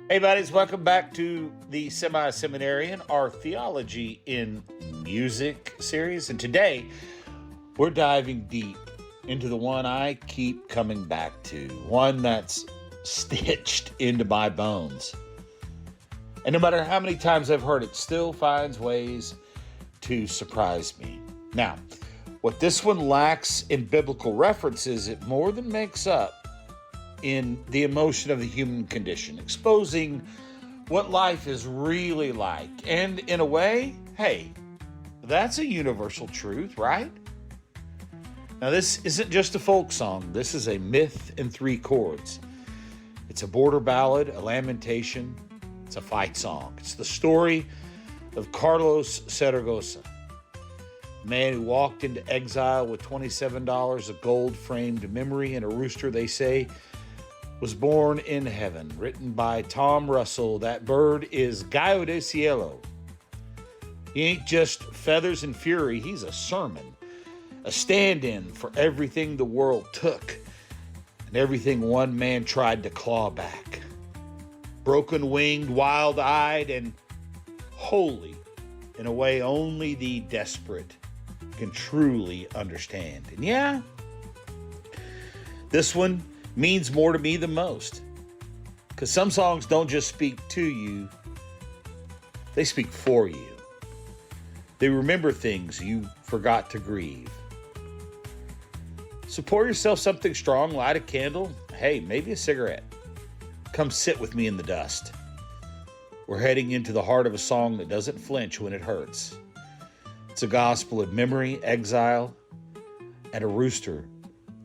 Hey, buddies, welcome back to the Semi-Seminarian, our Theology in Music series. And today, we're diving deep into the one I keep coming back to, one that's stitched into my bones. And no matter how many times I've heard it, still finds ways to surprise me. Now, what this one lacks in biblical references, it more than makes up in the emotion of the human condition, exposing what life is really like. And in a way, hey, that's a universal truth, right? Now, this isn't just a folk song. This is a myth in 3 chords. It's a border ballad, a lamentation. It's a fight song. It's the story of Carlos Saragossa, a man who walked into exile with $27, a gold-framed memory, and a rooster, they say, was born in heaven. Written by Tom Russell. That bird is Gallo del Cielo. He ain't just feathers and fury. He's a sermon, a stand-in for everything the world took and everything one man tried to claw back. Broken-winged, wild-eyed, and holy in a way only the desperate can truly understand. And yeah, this one means more to me than most. Because some songs don't just speak to you, they speak for you. They remember things you forgot to grieve. So pour yourself something strong, light a candle, hey, maybe a cigarette. Come sit with me in the dust. We're heading into the heart of a song that doesn't flinch when it hurts. It's a gospel of memory, exile, and a rooster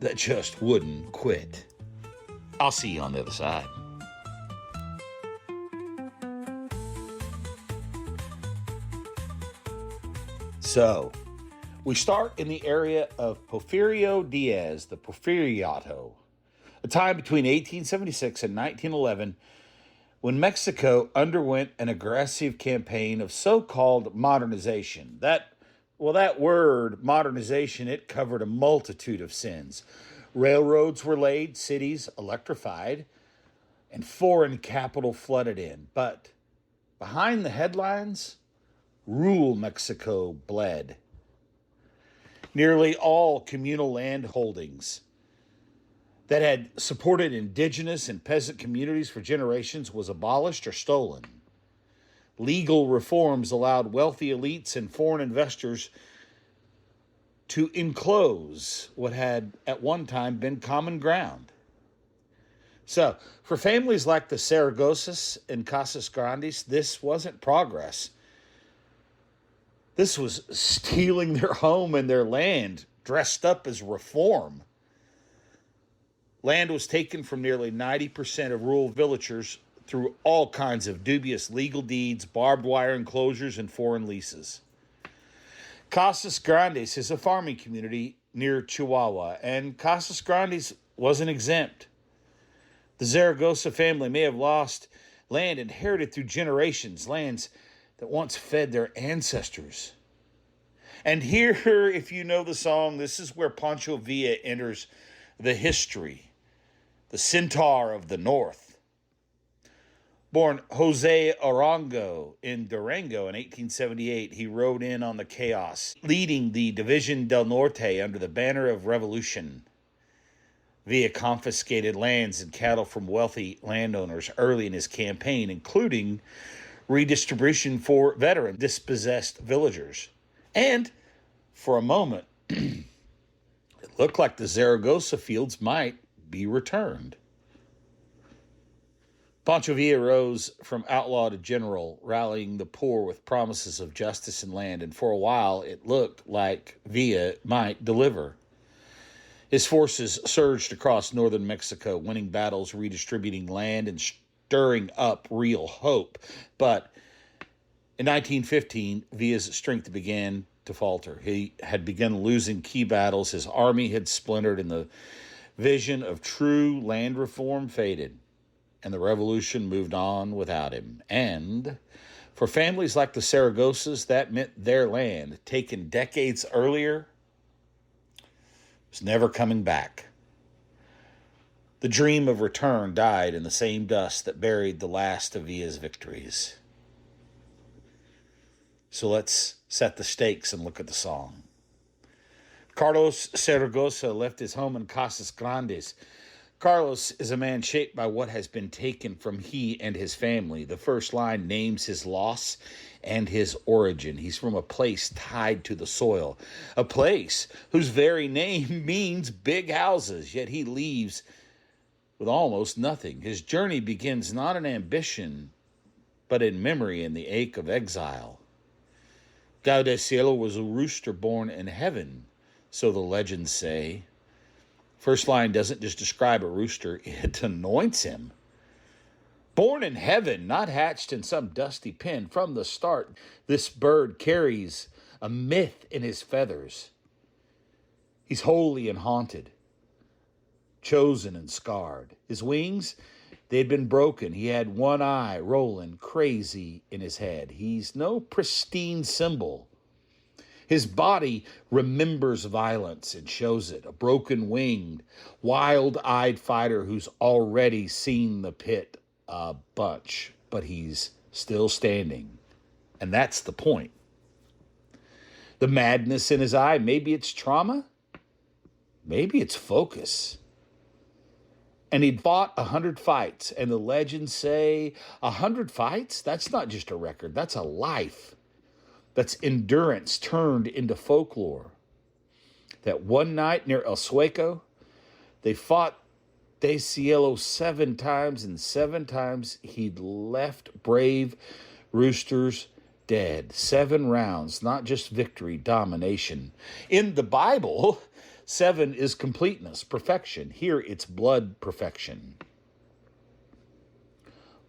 that just wouldn't quit. I'll see you on the other side. So, we start in the area of Porfirio Diaz, the Porfiriato, a time between 1876 and 1911 when Mexico underwent an aggressive campaign of so-called modernization. That word, modernization, it covered a multitude of sins. Railroads were laid, cities electrified, and foreign capital flooded in. But behind the headlines, rural Mexico bled. Nearly all communal land holdings that had supported indigenous and peasant communities for generations was abolished or stolen. Legal reforms allowed wealthy elites and foreign investors to enclose what had at one time been common ground. So, for families like the Saragossas and Casas Grandes, this wasn't progress. This was stealing their home and their land, dressed up as reform. Land was taken from nearly 90% of rural villagers through all kinds of dubious legal deeds, barbed wire enclosures, and foreign leases. Casas Grandes is a farming community near Chihuahua, and Casas Grandes wasn't exempt. The Zaragoza family may have lost land inherited through generations, lands that once fed their ancestors. And here, if you know the song, this is where Pancho Villa enters the history, the centaur of the North. Born Jose Arango in Durango in 1878, he rode in on the chaos, leading the Division del Norte under the banner of revolution. Villa confiscated lands and cattle from wealthy landowners early in his campaign, including redistribution for veteran dispossessed villagers. And for a moment, it looked like the Zaragoza fields might be returned. Pancho Villa rose from outlaw to general, rallying the poor with promises of justice and land, and for a while it looked like Villa might deliver. His forces surged across northern Mexico, winning battles, redistributing land, and stirring up real hope. But in 1915, Villa's strength began to falter. He had begun losing key battles. His army had splintered, and the vision of true land reform faded. And the revolution moved on without him. And for families like the Saragossas, that meant their land, taken decades earlier, was never coming back. The dream of return died in the same dust that buried the last of Villa's victories. So let's set the stakes and look at the song. Carlos Zaragoza left his home in Casas Grandes. Carlos is a man shaped by what has been taken from he and his family. The first line names his loss and his origin. He's from a place tied to the soil, a place whose very name means big houses, yet he leaves with almost nothing. His journey begins not in ambition, but in memory and the ache of exile. Gallo del Cielo was a rooster born in heaven, so the legends say. First line doesn't just describe a rooster, it anoints him. Born in heaven, not hatched in some dusty pen. From the start, this bird carries a myth in his feathers. He's holy and haunted, chosen and scarred. His wings, they'd been broken. He had one eye rolling crazy in his head. He's no pristine symbol. His body remembers violence and shows it. A broken-winged, wild-eyed fighter who's already seen the pit a bunch, but he's still standing. And that's the point. The madness in his eye, maybe it's trauma, maybe it's focus. And he'd fought 100 fights, and the legends say 100 fights? That's not just a record, that's a life. That's endurance turned into folklore. That one night near El Sueco, they fought del Cielo 7 times, and 7 times he'd left brave roosters dead. 7 rounds, not just victory, domination. In the Bible, 7 is completeness, perfection. Here it's blood perfection.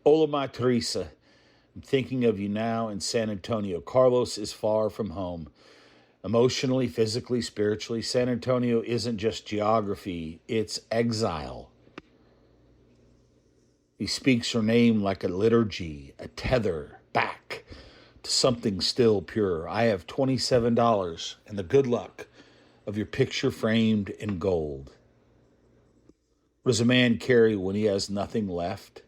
Hola, my Teresa. I'm thinking of you now in San Antonio. Carlos is far from home. Emotionally, physically, spiritually, San Antonio isn't just geography, it's exile. He speaks her name like a liturgy, a tether back to something still pure. I have $27 and the good luck of your picture framed in gold. What does a man carry when he has nothing left?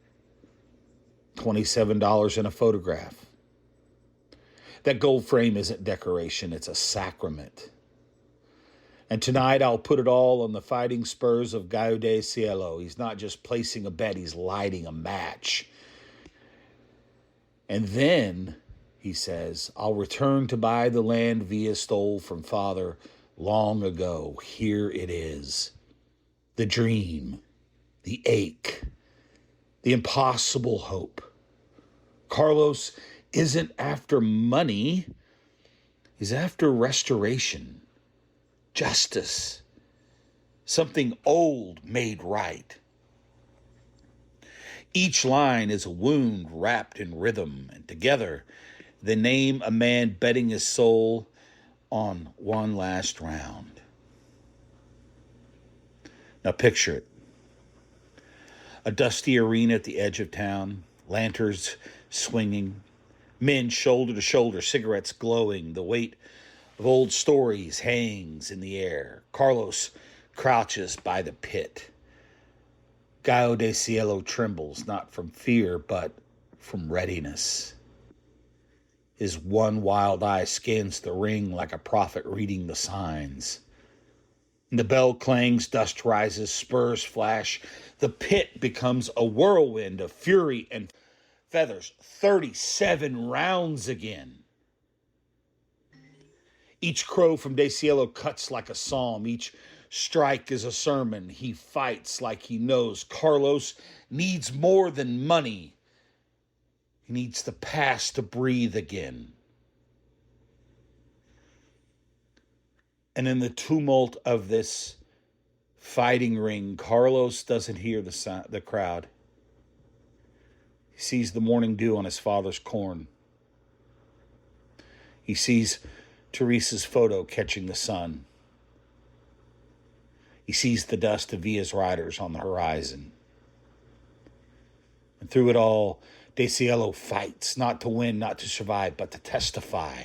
$27 in a photograph. That gold frame isn't decoration, it's a sacrament. And tonight I'll put it all on the fighting spurs of Gallo del Cielo. He's not just placing a bet, he's lighting a match. And then, he says, I'll return to buy the land Villa stole from Father long ago. Here it is. The dream, the ache, the impossible hope. Carlos isn't after money. He's after restoration, justice, something old made right. Each line is a wound wrapped in rhythm, and together they name a man betting his soul on one last round. Now picture it. A dusty arena at the edge of town, lanterns swinging, men shoulder to shoulder, cigarettes glowing. The weight of old stories hangs in the air. Carlos crouches by the pit. Gallo del Cielo trembles, not from fear, but from readiness. His one wild eye scans the ring like a prophet reading the signs. And the bell clangs, dust rises, spurs flash. The pit becomes a whirlwind of fury and feathers. 37 rounds again. Each crow from del Cielo cuts like a psalm. Each strike is a sermon. He fights like he knows Carlos needs more than money. He needs the past to breathe again. And in the tumult of this fighting ring, Carlos doesn't hear the crowd. He sees the morning dew on his father's corn. He sees Teresa's photo catching the sun. He sees the dust of Villa's riders on the horizon. And through it all, del Cielo fights, not to win, not to survive, but to testify.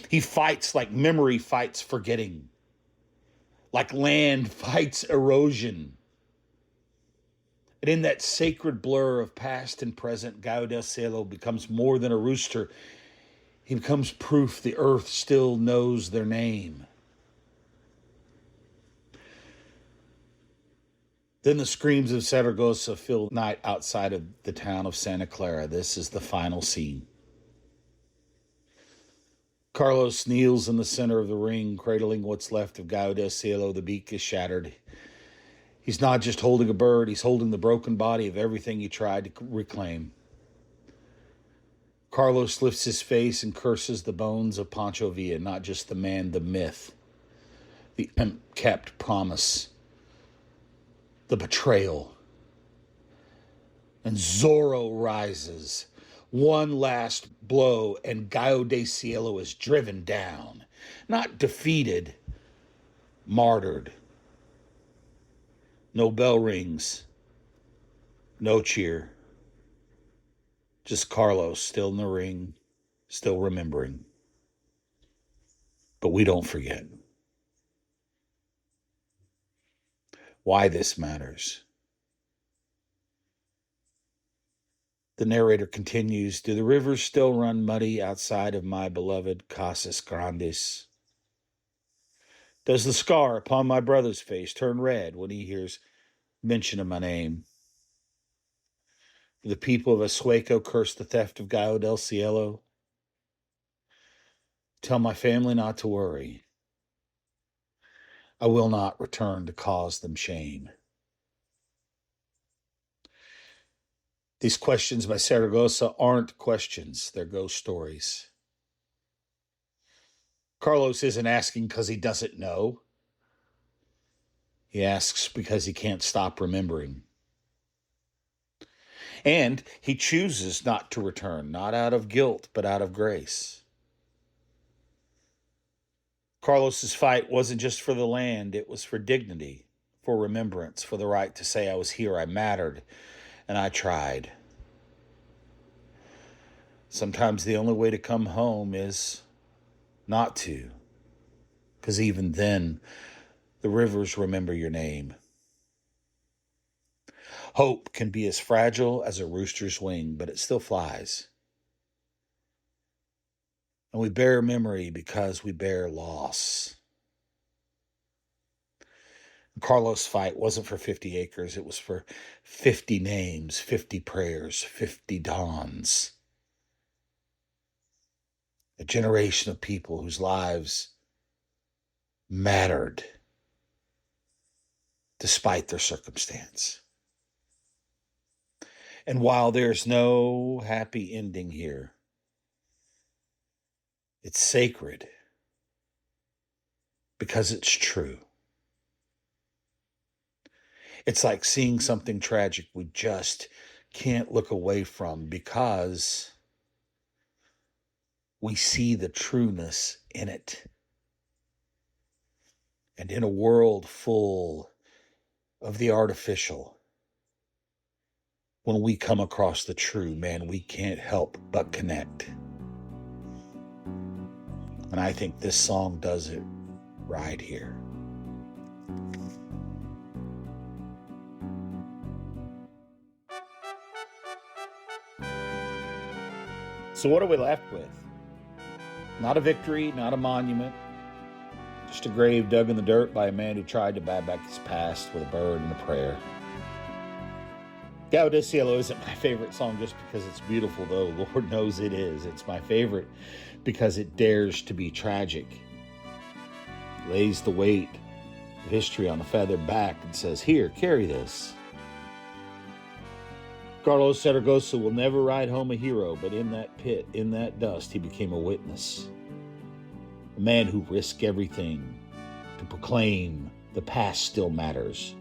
He fights like memory fights forgetting, like land fights erosion. And in that sacred blur of past and present, Gallo del Cielo becomes more than a rooster. He becomes proof the earth still knows their name. Then the screams of Saragossa fill night outside of the town of Santa Clara. This is the final scene. Carlos kneels in the center of the ring, cradling what's left of Gallo del Cielo. The beak is shattered. He's not just holding a bird, he's holding the broken body of everything he tried to reclaim. Carlos lifts his face and curses the bones of Pancho Villa, not just the man, the myth, the unkept promise, the betrayal. And Zorro rises. One last blow, and Gallo del Cielo is driven down. Not defeated, martyred. No bell rings. No cheer. Just Carlos still in the ring, still remembering. But we don't forget. Why this matters. The narrator continues, do the rivers still run muddy outside of my beloved Casas Grandes? Does the scar upon my brother's face turn red when he hears mention of my name? Do the people of Asueco curse the theft of Gallo del Cielo? Tell my family not to worry. I will not return to cause them shame. These questions by Saragossa aren't questions, they're ghost stories. Carlos isn't asking because he doesn't know. He asks because he can't stop remembering. And he chooses not to return, not out of guilt, but out of grace. Carlos's fight wasn't just for the land, it was for dignity, for remembrance, for the right to say I was here, I mattered, and I tried. Sometimes the only way to come home is not to, because even then, the rivers remember your name. Hope can be as fragile as a rooster's wing, but it still flies. And we bear memory because we bear loss. Carlos' fight wasn't for 50 acres. It was for 50 names, 50 prayers, 50 dawns. A generation of people whose lives mattered despite their circumstance. And while there's no happy ending here, it's sacred because it's true. It's like seeing something tragic we just can't look away from because we see the trueness in it. And in a world full of the artificial, when we come across the true, man, we can't help but connect. And I think this song does it right here. So what are we left with? Not a victory, not a monument, just a grave dug in the dirt by a man who tried to buy back his past with a bird and a prayer. Gallo del Cielo isn't my favorite song just because it's beautiful, though. Lord knows it is. It's my favorite because it dares to be tragic. It lays the weight of history on a feathered back and says, here, carry this. Carlos Saragossa will never ride home a hero, but in that pit, in that dust, he became a witness. A man who risked everything to proclaim the past still matters.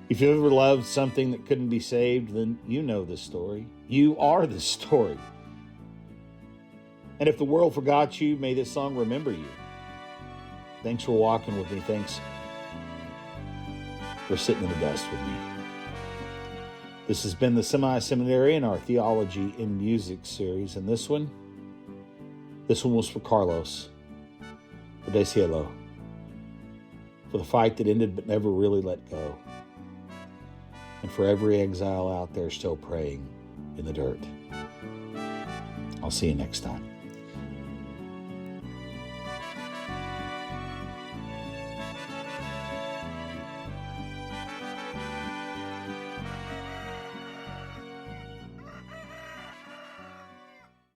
If you ever loved something that couldn't be saved, then you know this story. You are this story. And if the world forgot you, may this song remember you. Thanks for walking with me. Thanks for sitting in the dust with me. This has been the Semi-Seminarian, our Theology in Music series. And this one was for Carlos, for del Cielo, for the fight that ended but never really let go. and for every exile out there still praying in the dirt. I'll see you next time.